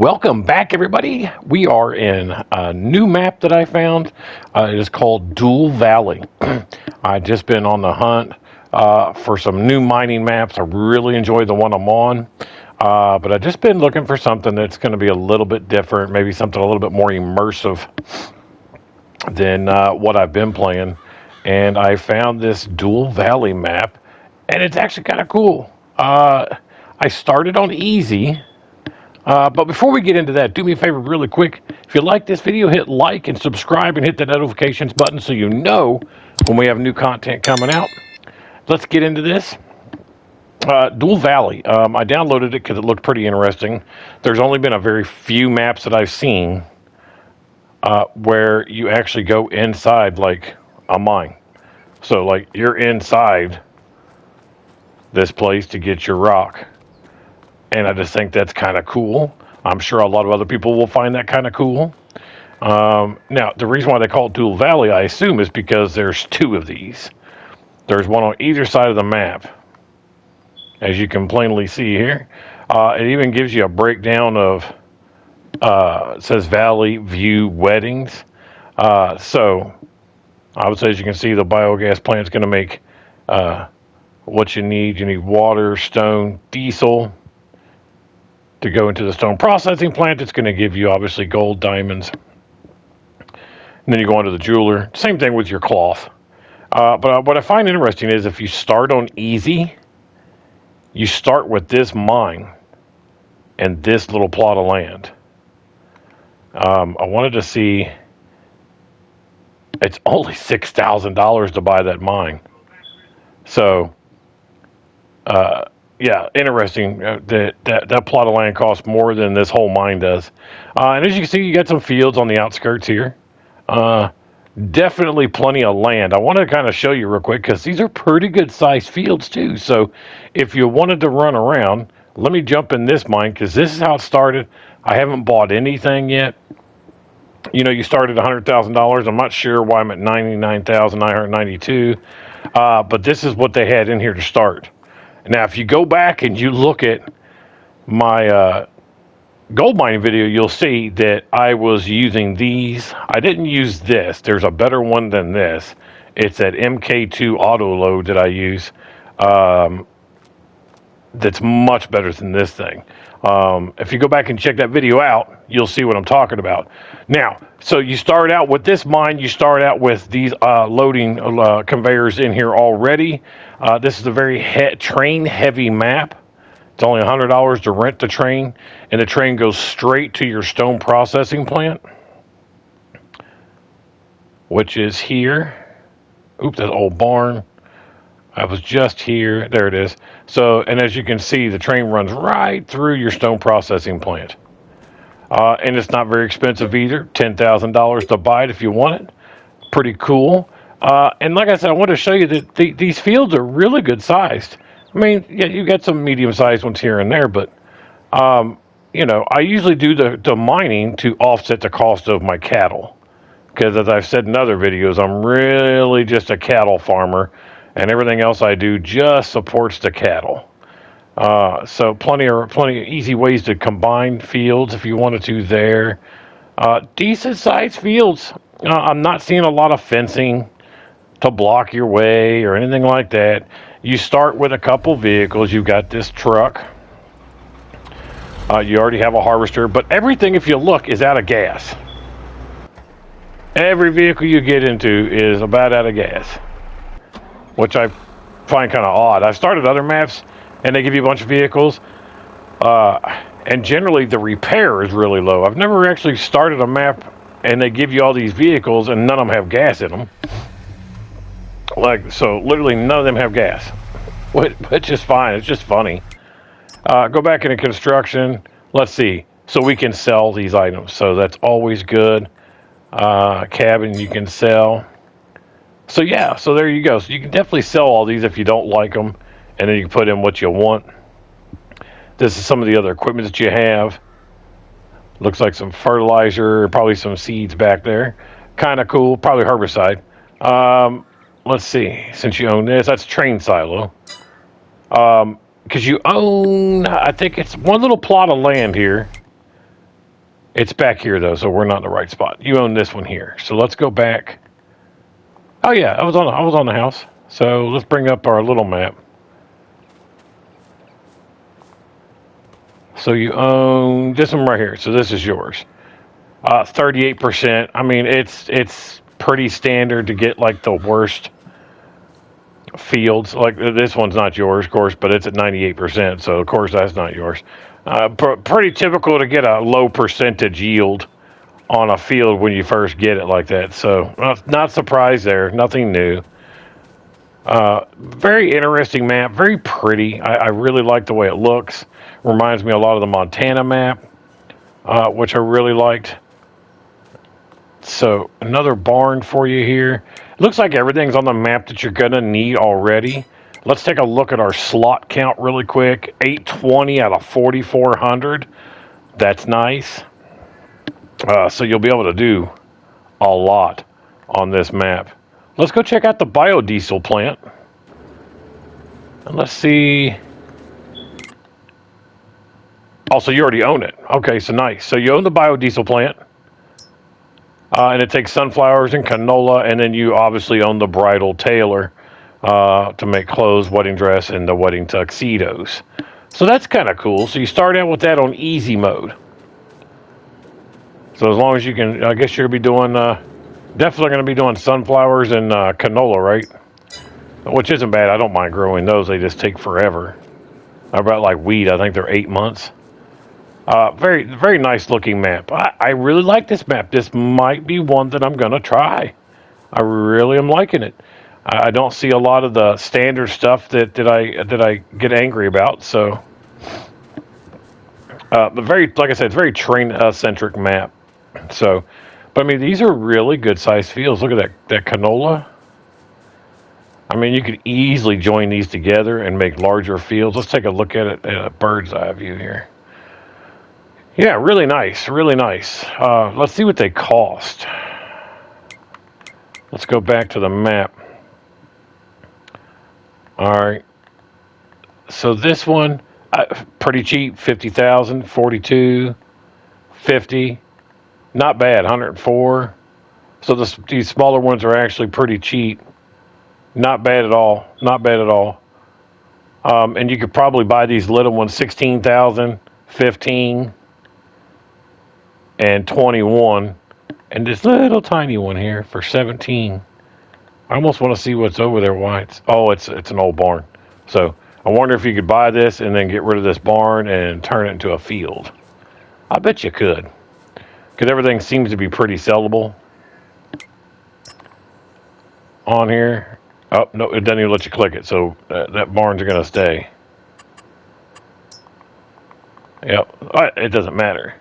Welcome back, everybody. We are in a new map that I found. It is called Dual Valley. I've just been on the hunt for some new mining maps. I really enjoy the one I'm on. But I've just been looking for something that's going to be a little bit different, maybe something a little bit more immersive than what I've been playing. And I found this Dual Valley map, and it's actually kind of cool. I started on easy. But before we get into that, do me a favor really quick. If you like this video, hit like and subscribe and hit the notifications button so you know when we have new content coming out. Let's get into this. Dual Valley. I downloaded it because it looked pretty interesting. There's only been a very few maps that I've seen where you actually go inside like a mine. So like you're inside this place to get your rock. And I just think that's kind of cool. I'm sure a lot of other people will find that kind of cool. Now, the reason why they call it Dual Valley, I assume, is because there's two of these. There's one on either side of the map, as you can plainly see here. It even gives you a breakdown of, it says Valley View Weddings. So, I would say, as you can see, the biogas plant's going to make what you need. You need water, stone, diesel. To go into the stone processing plant, it's going to give you obviously gold, diamonds. And then you go on to the jeweler. Same thing with your cloth. But what I find interesting is if you start on easy, you start with this mine and this little plot of land. I wanted to see, it's only $6,000 to buy that mine. So, yeah, interesting. That plot of land costs more than this whole mine does. And as you can see, you got some fields on the outskirts here. Definitely plenty of land. I want to kind of show you real quick because these are pretty good sized fields too. So if you wanted to run around, let me jump in this mine because this is how it started. I haven't bought anything yet. You know, you started $100,000. I'm not sure why I'm at $99,992. But this is what they had in here to start. Now, if you go back and you look at my gold mining video, you'll see that I was using these. I didn't use this. There's a better one than this. It's that MK2 auto load that I use. That's much better than this thing. If you go back and check that video out, you'll see what I'm talking about. Now, so you start out with this mine. You start out with these loading conveyors in here already. This is a very train-heavy map. It's only $100 to rent the train, and the train goes straight to your stone processing plant, which is here. Oops, that old barn. I was just here. There it is. So, and as you can see, the train runs right through your stone processing plant. And it's not very expensive either. $10,000 to buy it if you want it. Pretty cool. And like I said, I want to show you that these fields are really good sized. I mean, yeah, you got some medium sized ones here and there, but, you know, I usually do the mining to offset the cost of my cattle. Because as I've said in other videos, I'm really just a cattle farmer. And everything else I do just supports the cattle. So plenty of easy ways to combine fields if you wanted to there. Decent sized fields. I'm not seeing a lot of fencing to block your way or anything like that. You start with a couple vehicles. You've got this truck. You already have a harvester, but everything, if you look, is out of gas. Every vehicle you get into is about out of gas, which I find kind of odd. I've started other maps, and they give you a bunch of vehicles, and generally the repair is really low. I've never actually started a map, and they give you all these vehicles, and none of them have gas in them. Like, so literally none of them have gas, which is fine. It's just funny. Go back into construction. Let's see. So we can sell these items, so that's always good. Cabin you can sell. So yeah, so there you go. So you can definitely sell all these if you don't like them, and then you can put in what you want. This is some of the other equipment that you have. Looks like some fertilizer, probably some seeds back there. Kind of cool, probably herbicide. Let's see, since you own this, that's train silo. Because you own, I think it's one little plot of land here It's back here, though, so we're not in the right spot. You own this one here. So let's go back. Oh, yeah, I was on the house. So let's bring up our little map. So you own this one right here. So this is yours. 38%. I mean, it's pretty standard to get like the worst fields. Like this one's not yours, of course, but it's at 98%. So of course that's not yours. Pretty typical to get a low percentage yield on a field when you first get it like that. So not surprised there. Nothing new. Very interesting map. Very pretty. I really like the way it looks. Reminds me a lot of the Montana map, which I really liked. So another barn for you here. It looks like everything's on the map that you're gonna need already. Let's take a look at our slot count really quick. 820 out of 4,400. That's nice. So you'll be able to do a lot on this map. Let's go check out the biodiesel plant. And let's see. Also, you already own it. Okay, so nice. So you own the biodiesel plant. And it takes sunflowers and canola, and then you obviously own the bridal tailor to make clothes, wedding dress, and the wedding tuxedos. So that's kind of cool. So you start out with that on easy mode. So as long as you can, I guess you're going to be doing, definitely going to be doing sunflowers and canola, right? Which isn't bad. I don't mind growing those. They just take forever. About like wheat, I think they're 8 months. Very, very nice looking map. I really like this map. This might be one that I'm going to try. I really am liking it. I don't see a lot of the standard stuff that I get angry about. So, like I said, it's very train centric map. So, but I mean, these are really good sized fields. Look at that canola. I mean, you could easily join these together and make larger fields. Let's take a look at it at a bird's eye view here. Yeah, really nice, really nice. Let's see what they cost. Let's go back to the map. All right. So this one, pretty cheap, 50,000, 42, 50. Not bad, 104. So these smaller ones are actually pretty cheap. Not bad at all. Not bad at all. And you could probably buy these little ones, 16,000, 15. And 21, and this little tiny one here for 17. I almost want to see what's over there. Why it's an old barn. So I wonder if you could buy this and then get rid of this barn and turn it into a field. I bet you could, because everything seems to be pretty sellable on here. Oh no, it doesn't even let you click it. So that barn's going to stay. Yep, it doesn't matter.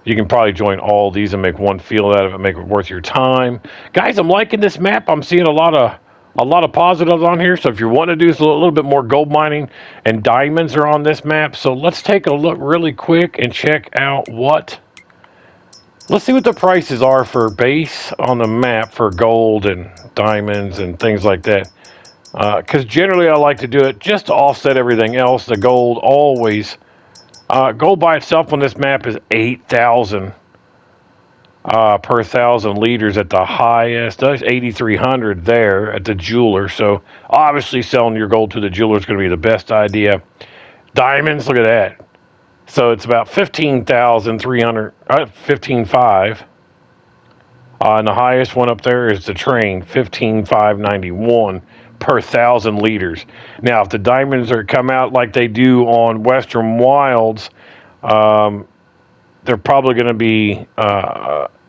You can probably join all these and make one field out of it, make it worth your time. Guys, I'm liking this map. I'm seeing a lot of positives on here. So if you want to do a little bit more gold mining, and diamonds are on this map. So let's take a look really quick and check out let's see what the prices are for base on the map for gold and diamonds and things like that. Because generally I like to do it just to offset everything else. The gold always... gold by itself on this map is 8,000 per 1,000 liters at the highest. That's 8,300 there at the jeweler. So obviously selling your gold to the jeweler is going to be the best idea. Diamonds, look at that. So it's about 15,300, 15,500. And the highest one up there is the train, 15,591 per 1,000 liters. Now, if the diamonds come out like they do on Western Wilds, they're probably going to be,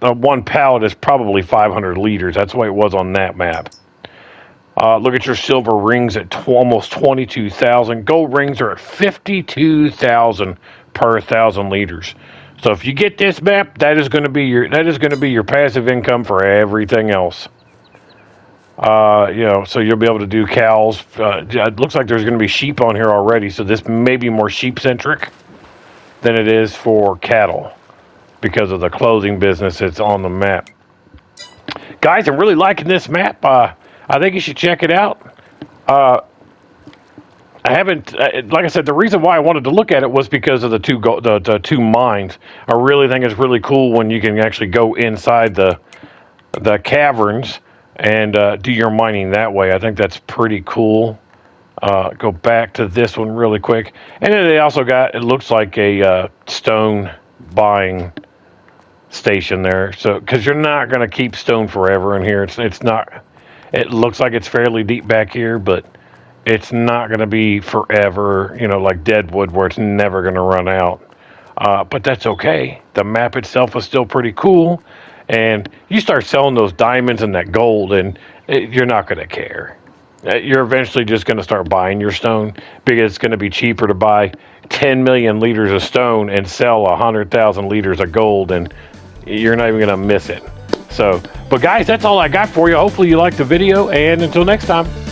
one pallet is probably 500 liters. That's the way it was on that map. Look at your silver rings at almost 22,000. Gold rings are at 52,000 per 1,000 liters. So if you get this map, that is going to be your passive income for everything else. So you'll be able to do cows. It looks like there's going to be sheep on here already, so this may be more sheep-centric than it is for cattle because of the clothing business that's on the map. Guys, I'm really liking this map. I think you should check it out. I haven't, like I said, the reason why I wanted to look at it was because of the two mines. I really think it's really cool when you can actually go inside the caverns and do your mining that way. I think that's pretty cool. Go back to this one really quick, and then they also got, it looks like a stone buying station there. So because you're not going to keep stone forever in here, it's not. It looks like it's fairly deep back here, but it's not going to be forever, you know, like Deadwood, where it's never going to run out. But that's okay. The map itself is still pretty cool. And you start selling those diamonds and that gold, and you're not going to care. You're eventually just going to start buying your stone because it's going to be cheaper to buy 10 million liters of stone and sell 100,000 liters of gold, and you're not even going to miss it. So, but guys, that's all I got for you. Hopefully you liked the video, and until next time.